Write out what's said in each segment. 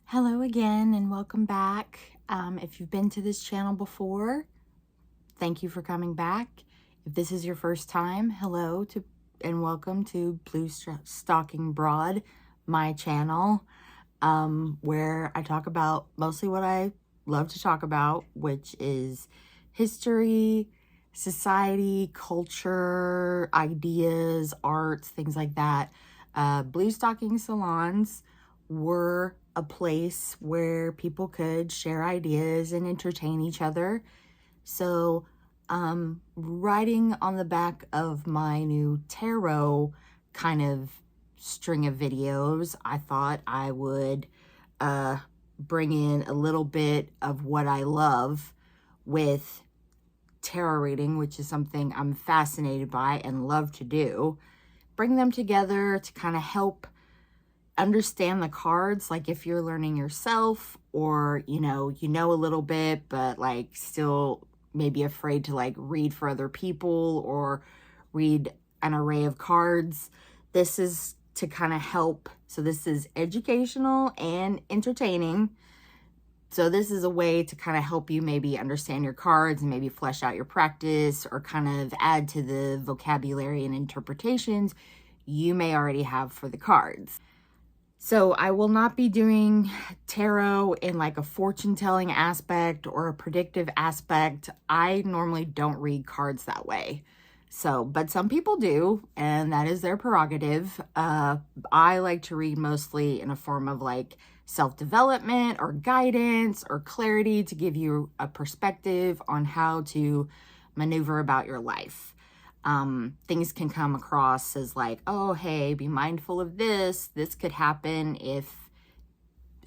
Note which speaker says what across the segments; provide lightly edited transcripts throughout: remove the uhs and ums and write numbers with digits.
Speaker 1: Hello again and welcome back. If you've been to this channel before, thank you for coming back. If this is your first time, hello and welcome to Blue Stocking Broad, my channel, where I talk about mostly what I love to talk about, which is history, society, culture, ideas, arts, things like that. Blue Stocking salons were a place where people could share ideas and entertain each other. So, writing on the back of my new tarot kind of string of videos, I thought I would bring in a little bit of what I love with tarot reading, which is something I'm fascinated by and love to do. Bring them together to kind of help understand the cards, like if you're learning yourself or you know a little bit but like still maybe afraid to like read for other people or read an array of cards. This is to kind of help. So this is educational and entertaining. So this is a way to kind of help you maybe understand your cards and maybe flesh out your practice or kind of add to the vocabulary and interpretations you may already have for the cards. So I will not be doing tarot in like a fortune-telling aspect or a predictive aspect. I normally don't read cards that way. So, but some people do, and that is their prerogative. I like to read mostly in a form of like self-development or guidance or clarity to give you a perspective on how to maneuver about your life. Things can come across as like, oh, hey, be mindful of this. This could happen if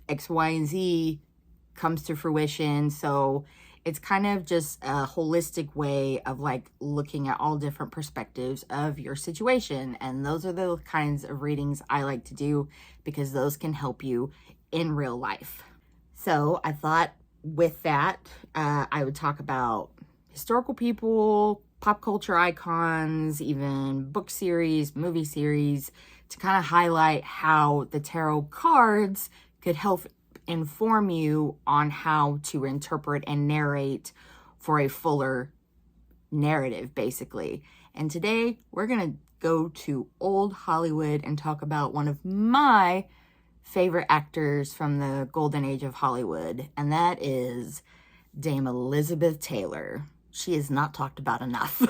Speaker 1: X, Y, and Z comes to fruition. So it's kind of just a holistic way of like looking at all different perspectives of your situation. And those are the kinds of readings I like to do because those can help you in real life. So I thought with that, I would talk about historical people, pop culture icons, even book series, movie series, to kind of highlight how the tarot cards could help inform you on how to interpret and narrate for a fuller narrative, basically. And today we're going to go to old Hollywood and talk about one of my favorite actors from the golden age of Hollywood, and that is Dame Elizabeth Taylor. She is not talked about enough.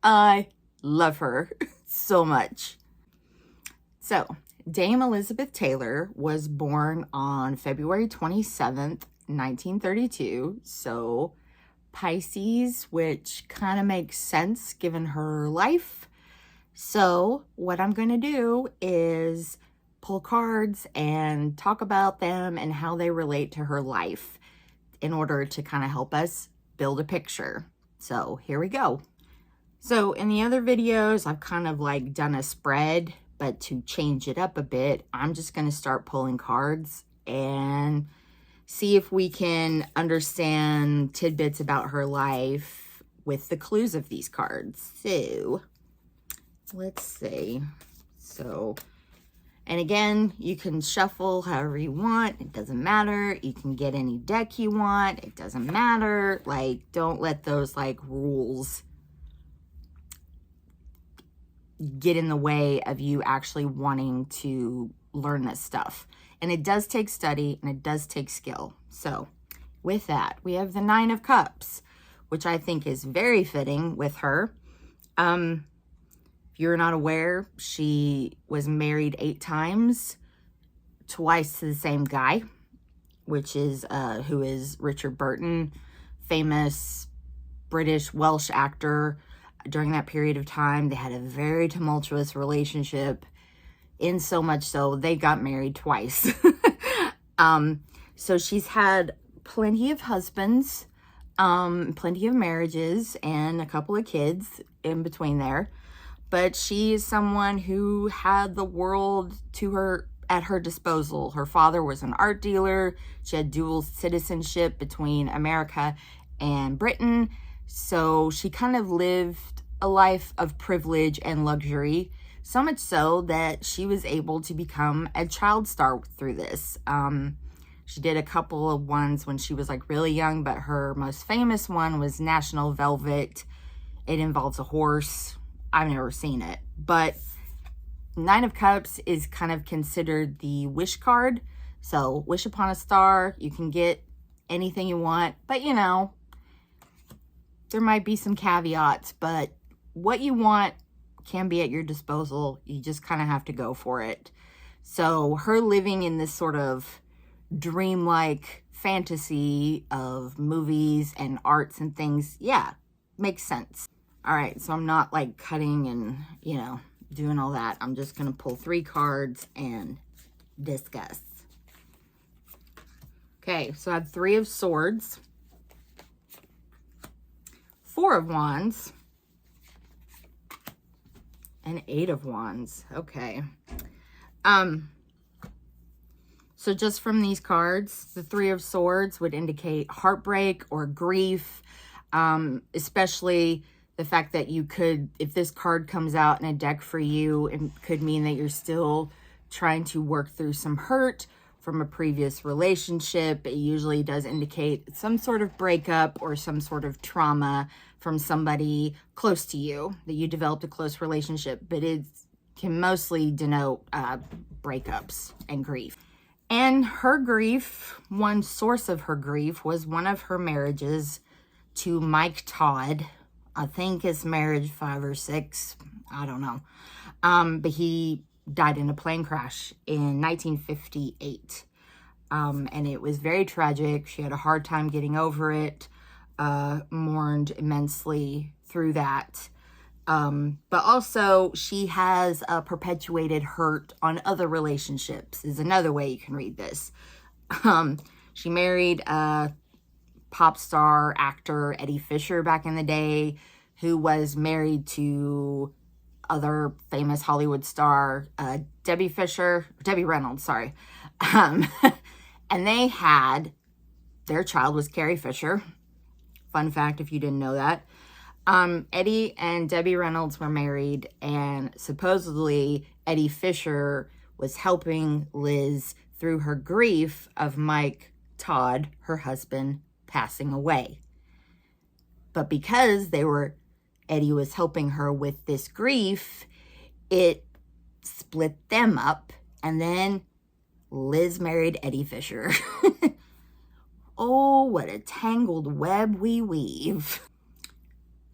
Speaker 1: I love her so much. So, Dame Elizabeth Taylor was born on February 27th, 1932. So, Pisces, which kind of makes sense given her life. So, what I'm going to do is pull cards and talk about them and how they relate to her life in order to kind of help us build a picture. So here we go. So in the other videos, I've kind of like done a spread, but to change it up a bit, I'm just going to start pulling cards and see if we can understand tidbits about her life with the clues of these cards. So let's see. And again, you can shuffle however you want. It doesn't matter. You can get any deck you want. It doesn't matter. Like, don't let those like rules get in the way of you actually wanting to learn this stuff. And it does take study and it does take skill. So with that, we have the Nine of Cups, which I think is very fitting with her. You're not aware, she was married 8 times, twice to the same guy, which is who is Richard Burton, famous British Welsh actor. During that period of time, they had a very tumultuous relationship, in so much so they got married twice. So she's had plenty of husbands, plenty of marriages, and a couple of kids in between there. But she is someone who had the world at her disposal. Her father was an art dealer. She had dual citizenship between America and Britain. So she kind of lived a life of privilege and luxury, so much so that she was able to become a child star through this. She did a couple of ones when she was like really young, but her most famous one was National Velvet. It involves a horse. I've never seen it, but Nine of Cups is kind of considered the wish card. So wish upon a star, you can get anything you want, but you know, there might be some caveats, but what you want can be at your disposal. You just kind of have to go for it. So her living in this sort of dreamlike fantasy of movies and arts and things, yeah, makes sense. All right, so I'm not like cutting and, you know, doing all that. I'm just going to pull 3 cards and discuss. Okay, so I have 3 of Swords, 4 of Wands, and 8 of Wands. Okay. So just from these cards, the 3 of Swords would indicate heartbreak or grief, especially the fact that you could, if this card comes out in a deck for you, it could mean that you're still trying to work through some hurt from a previous relationship. It usually does indicate some sort of breakup or some sort of trauma from somebody close to you, that you developed a close relationship, but it can mostly denote breakups and grief. And her grief, one source of her grief was one of her marriages to Mike Todd. I think it's marriage 5 or 6. I don't know. But he died in a plane crash in 1958. And it was very tragic. She had a hard time getting over it, mourned immensely through that. But also she has perpetuated hurt on other relationships is another way you can read this. She married a pop star actor, Eddie Fisher, back in the day, who was married to other famous Hollywood star, Debbie Reynolds, sorry. And they had, their child was Carrie Fisher. Fun fact if you didn't know that. Eddie and Debbie Reynolds were married, and supposedly Eddie Fisher was helping Liz through her grief of Mike Todd, her husband, passing away. But because Eddie was helping her with this grief, it split them up, and then Liz married Eddie Fisher. Oh, what a tangled web we weave.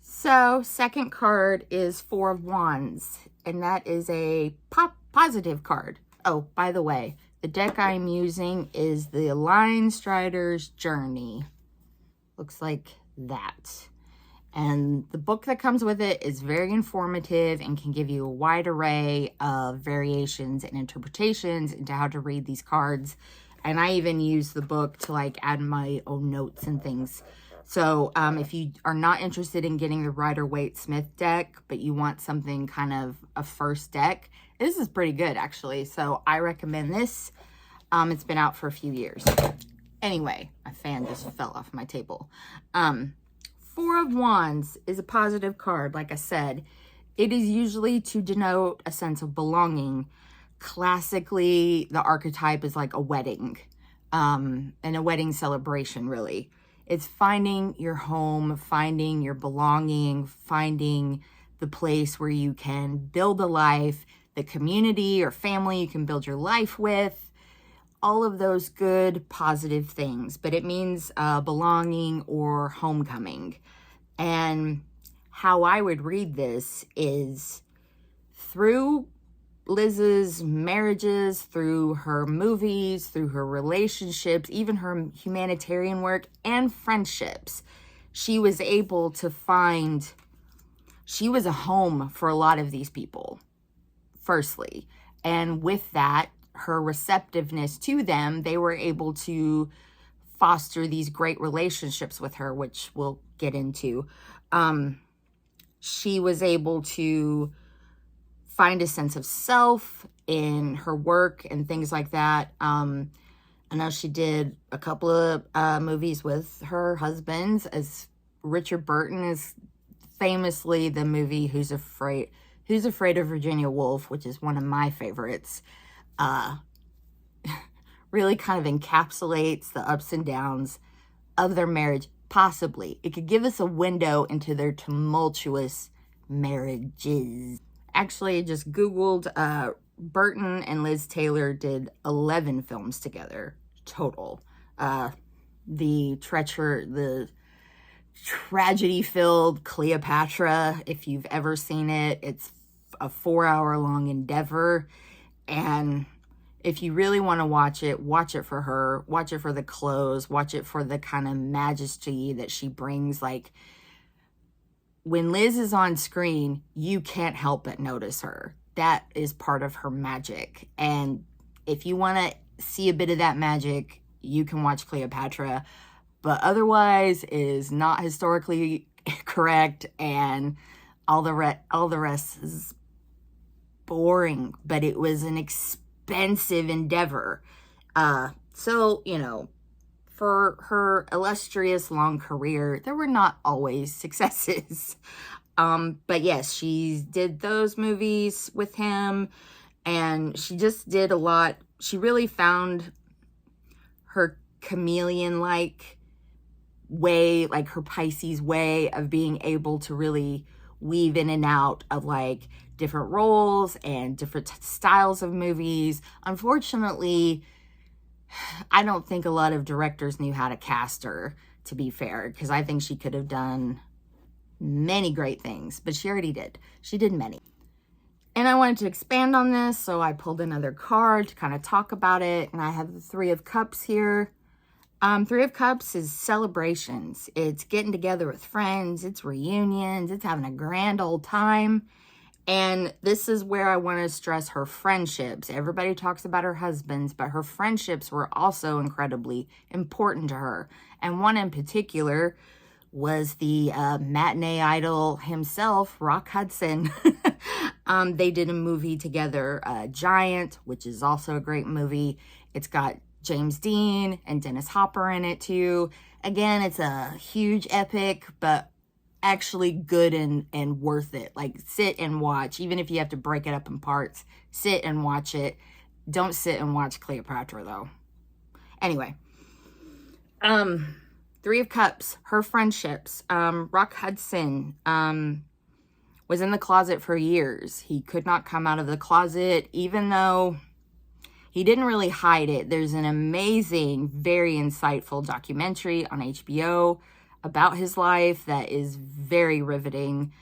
Speaker 1: So, second card is 4 of Wands, and that is a positive card. Oh, by the way, the deck I'm using is the Line Strider's Journey. Looks like that. And the book that comes with it is very informative and can give you a wide array of variations and interpretations into how to read these cards. And I even use the book to like add my own notes and things. So if you are not interested in getting the Rider-Waite-Smith deck, but you want something kind of a first deck, this is pretty good actually. So I recommend this. It's been out for a few years. Anyway, my fan just fell off my table. 4 of Wands is a positive card, like I said. It is usually to denote a sense of belonging. Classically, the archetype is like a wedding, and a wedding celebration, really. It's finding your home, finding your belonging, finding the place where you can build a life, the community or family you can build your life with, all of those good, positive things. But it means belonging or homecoming. And how I would read this is through Liz's marriages, through her movies, through her relationships, even her humanitarian work and friendships, she was able to find, she was a home for a lot of these people, firstly. And with that, her receptiveness to them, they were able to foster these great relationships with her, which we'll get into. She was able to find a sense of self in her work and things like that. I know she did a couple of movies with her husbands, as Richard Burton is famously the movie Who's Afraid of Virginia Woolf, which is one of my favorites. really kind of encapsulates the ups and downs of their marriage. Possibly. It could give us a window into their tumultuous marriages. Actually, I just Googled, Burton and Liz Taylor did 11 films together total. The tragedy-filled Cleopatra, if you've ever seen it, it's a 4-hour-long endeavor. And if you really want to watch it for her. Watch it for the clothes. Watch it for the kind of majesty that she brings. Like, when Liz is on screen, you can't help but notice her. That is part of her magic. And if you want to see a bit of that magic, you can watch Cleopatra. But otherwise, it is not historically correct, and all the rest is boring. But it was an expensive endeavor. So, you know, for her illustrious long career, there were not always successes. But yes, she did those movies with him, and she just did a lot. She really found her chameleon-like way, like her Pisces way of being able to really weave in and out of like different roles and different styles of movies. Unfortunately, I don't think a lot of directors knew how to cast her, to be fair, because I think she could have done many great things, but she already did. She did many. And I wanted to expand on this, so I pulled another card to kind of talk about it, and I have the Three of Cups here. Three of Cups is celebrations. It's getting together with friends. It's reunions. It's having a grand old time. And this is where I want to stress her friendships. Everybody talks about her husbands, but her friendships were also incredibly important to her. And one in particular was the matinee idol himself, Rock Hudson. They did a movie together, Giant, which is also a great movie. It's got James Dean and Dennis Hopper in it too. Again, it's a huge epic, but actually good and worth it. Like, sit and watch. Even if you have to break it up in parts, sit and watch it. Don't sit and watch Cleopatra though. Anyway, Three of Cups, her friendships. Rock Hudson was in the closet for years. He could not come out of the closet, even though he didn't really hide it. There's an amazing, very insightful documentary on HBO about his life that is very riveting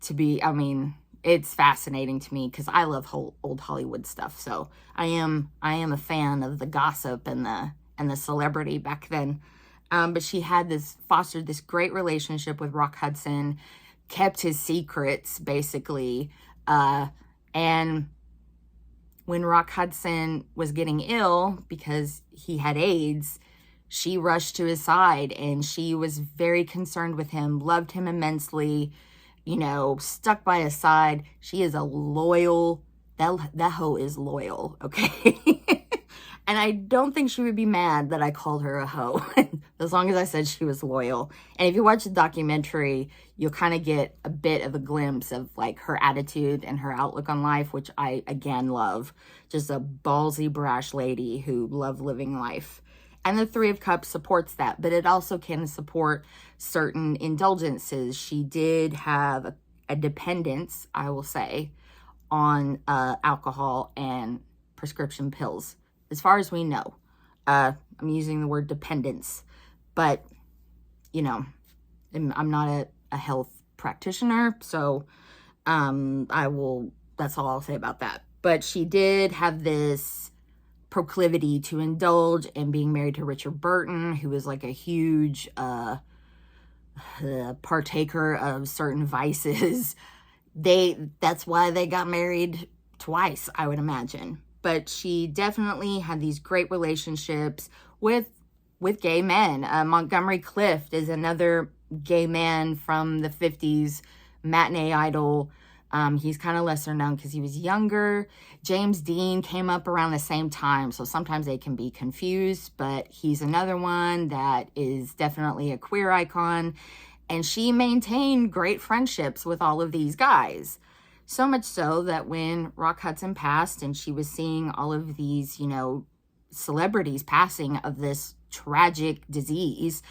Speaker 1: to be. I mean, it's fascinating to me because I love old Hollywood stuff. So I am a fan of the gossip and the celebrity back then. But she had fostered this great relationship with Rock Hudson, kept his secrets basically, and when Rock Hudson was getting ill because he had AIDS, she rushed to his side, and she was very concerned with him, loved him immensely, you know, stuck by his side. She is a loyal, that hoe is loyal, okay? And I don't think she would be mad that I called her a hoe, as long as I said she was loyal. And if you watch the documentary, you'll kind of get a bit of a glimpse of like her attitude and her outlook on life, which I, again, love. Just a ballsy, brash lady who loved living life. And the Three of Cups supports that, but it also can support certain indulgences. She did have a dependence, I will say, on alcohol and prescription pills. As far as we know, I'm using the word dependence, but, you know, I'm not a health practitioner, so that's all I'll say about that. But she did have this proclivity to indulge in being married to Richard Burton, who was like a huge partaker of certain vices. That's why they got married twice, I would imagine. But she definitely had these great relationships with gay men. Montgomery Clift is another gay man from the 50s, matinee idol. He's kind of lesser known because he was younger. James Dean came up around the same time, so sometimes they can be confused, but he's another one that is definitely a queer icon. And she maintained great friendships with all of these guys. So much so that when Rock Hudson passed and she was seeing all of these, you know, celebrity's passing of this tragic disease,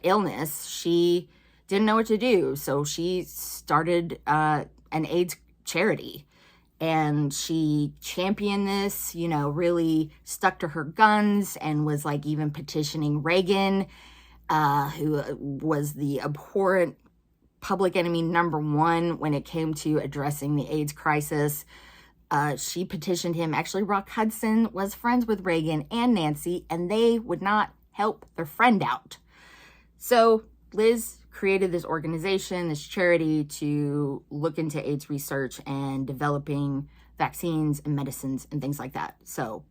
Speaker 1: illness, she didn't know what to do. So she started an AIDS charity. And she championed this, you know, really stuck to her guns and was like even petitioning Reagan, who was the abhorrent public enemy #1 when it came to addressing the AIDS crisis. She petitioned him. Actually, Rock Hudson was friends with Reagan and Nancy, and they would not help their friend out. So Liz created this organization, this charity, to look into AIDS research and developing vaccines and medicines and things like that. So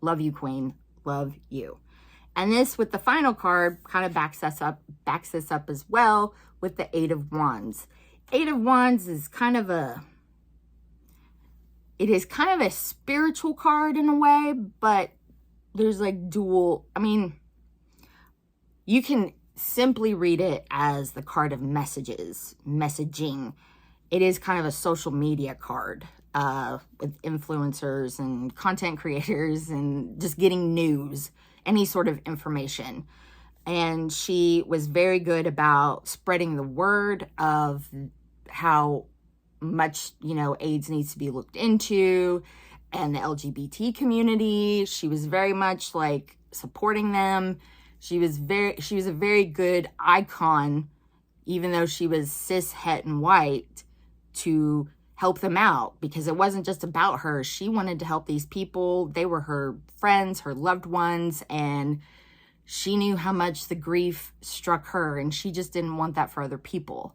Speaker 1: love you, Queen. Love you. And this, with the final card, kind of backs this up as well with the Eight of Wands. Eight of Wands is kind of a spiritual card in a way, but there's like dual, I mean, you can simply read it as the card of messaging. It is kind of a social media card with influencers and content creators and just getting news, any sort of information. And she was very good about spreading the word of how much, you know, AIDS needs to be looked into, and the LGBT community. She was very much like supporting them. She was a very good icon, even though she was cis, het, and white, to help them out, because it wasn't just about her. She wanted to help these people. They were her friends, her loved ones, and she knew how much the grief struck her, and she just didn't want that for other people.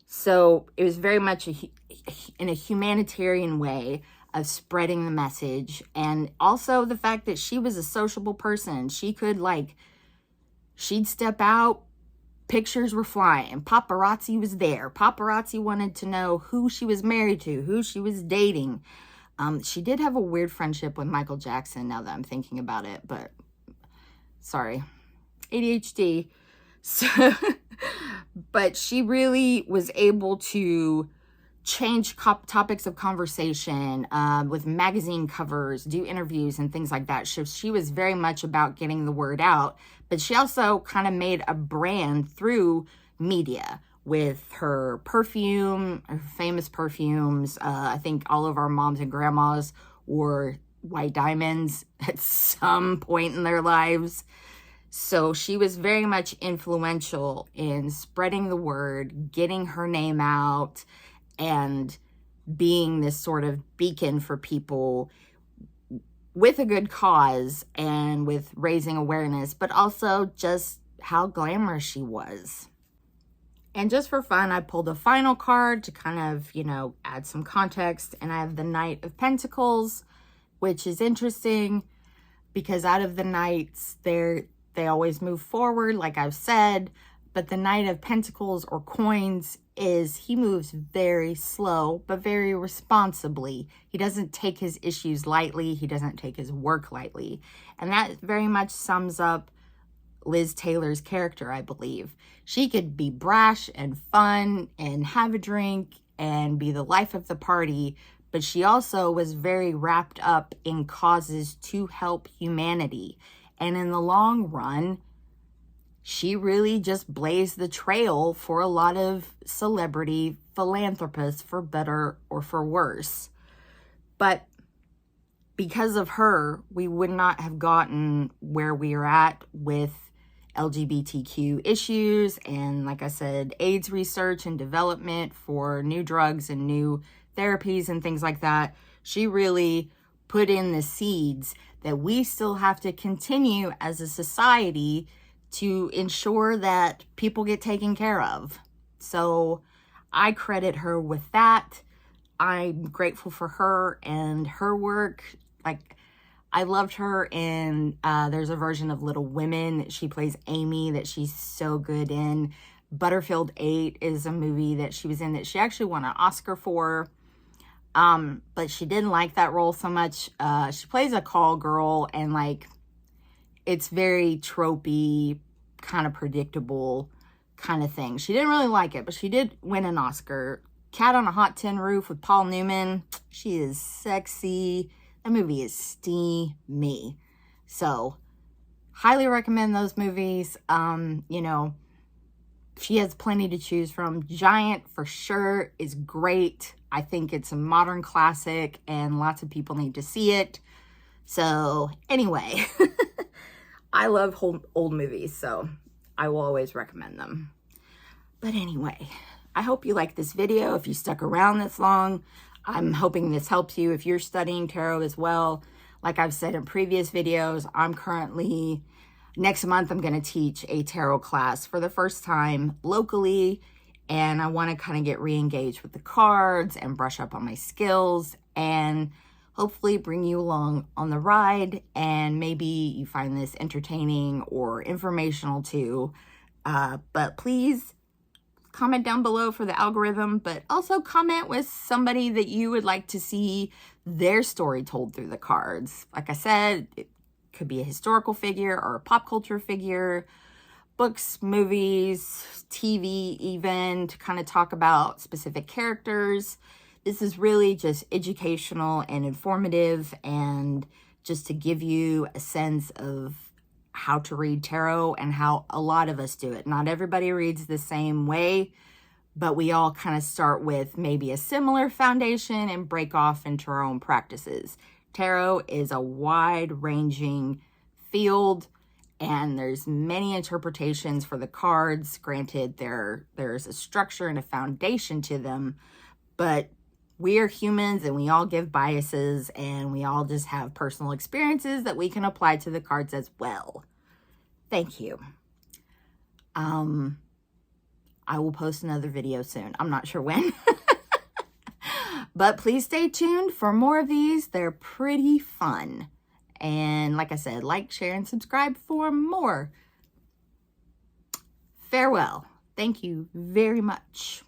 Speaker 1: So it was very much in a humanitarian way of spreading the message. And also the fact that she was a sociable person. She could, like, she'd step out, pictures were flying, paparazzi was there. Paparazzi wanted to know who she was married to, who she was dating. She did have a weird friendship with Michael Jackson, now that I'm thinking about it, but sorry, ADHD. So, but she really was able to change topics of conversation with magazine covers, do interviews and things like that. She was very much about getting the word out, but she also kind of made a brand through media with her perfume, her famous perfumes. I think all of our moms and grandmas wore white diamonds at some point in their lives. So she was very much influential in spreading the word, getting her name out, and being this sort of beacon for people with a good cause and with raising awareness, but also just how glamorous she was. And just for fun, I pulled a final card to kind of, you know, add some context. And I have the Knight of Pentacles, which is interesting because out of the Knights, they always move forward, like I've said. But the Knight of Pentacles, or coins, he moves very slow, but very responsibly. He doesn't take his issues lightly. He doesn't take his work lightly. And that very much sums up Liz Taylor's character, I believe. She could be brash and fun and have a drink and be the life of the party, but she also was very wrapped up in causes to help humanity. And in the long run, she really just blazed the trail for a lot of celebrity philanthropists, for better or for worse. But because of her, we would not have gotten where we are at with LGBTQ issues and, like I said, AIDS research and development for new drugs and new therapies and things like that. She really put in the seeds that we still have to continue as a society to ensure that people get taken care of. So I credit her with that. I'm grateful for her and her work. Like, I loved her in, there's a version of Little Women. She plays Amy that she's so good in. Butterfield 8 is a movie that she was in that she actually won an Oscar for. But she didn't like that role so much. She plays a call girl, and like, it's very tropey, kind of predictable kind of thing. She didn't really like it, but she did win an Oscar. Cat on a Hot Tin Roof with Paul Newman. She is sexy. That movie is steamy. So highly recommend those movies. You know, she has plenty to choose from. Giant, for sure, is great. I think it's a modern classic and lots of people need to see it. So anyway, I love old movies, so I will always recommend them. But anyway, I hope you like this video. If you stuck around this long, I'm hoping this helps you if you're studying tarot as well. Like I've said in previous videos, I'm currently, next month, I'm going to teach a tarot class for the first time locally. And I want to kind of get re-engaged with the cards and brush up on my skills and hopefully bring you along on the ride. And maybe you find this entertaining or informational too. But please comment down below for the algorithm, but also comment with somebody that you would like to see their story told through the cards. Like I said, it could be a historical figure or a pop culture figure, books, movies, TV even, to kind of talk about specific characters. This is really just educational and informative, and just to give you a sense of how to read tarot and how a lot of us do it. Not everybody reads the same way, but we all kind of start with maybe a similar foundation and break off into our own practices. Tarot is a wide-ranging field, and there's many interpretations for the cards. Granted, there's a structure and a foundation to them, but we are humans and we all give biases, and we all just have personal experiences that we can apply to the cards as well. Thank you. I will post another video soon. I'm not sure when. But please stay tuned for more of these. They're pretty fun. And like I said, like, share, and subscribe for more. Farewell. Thank you very much.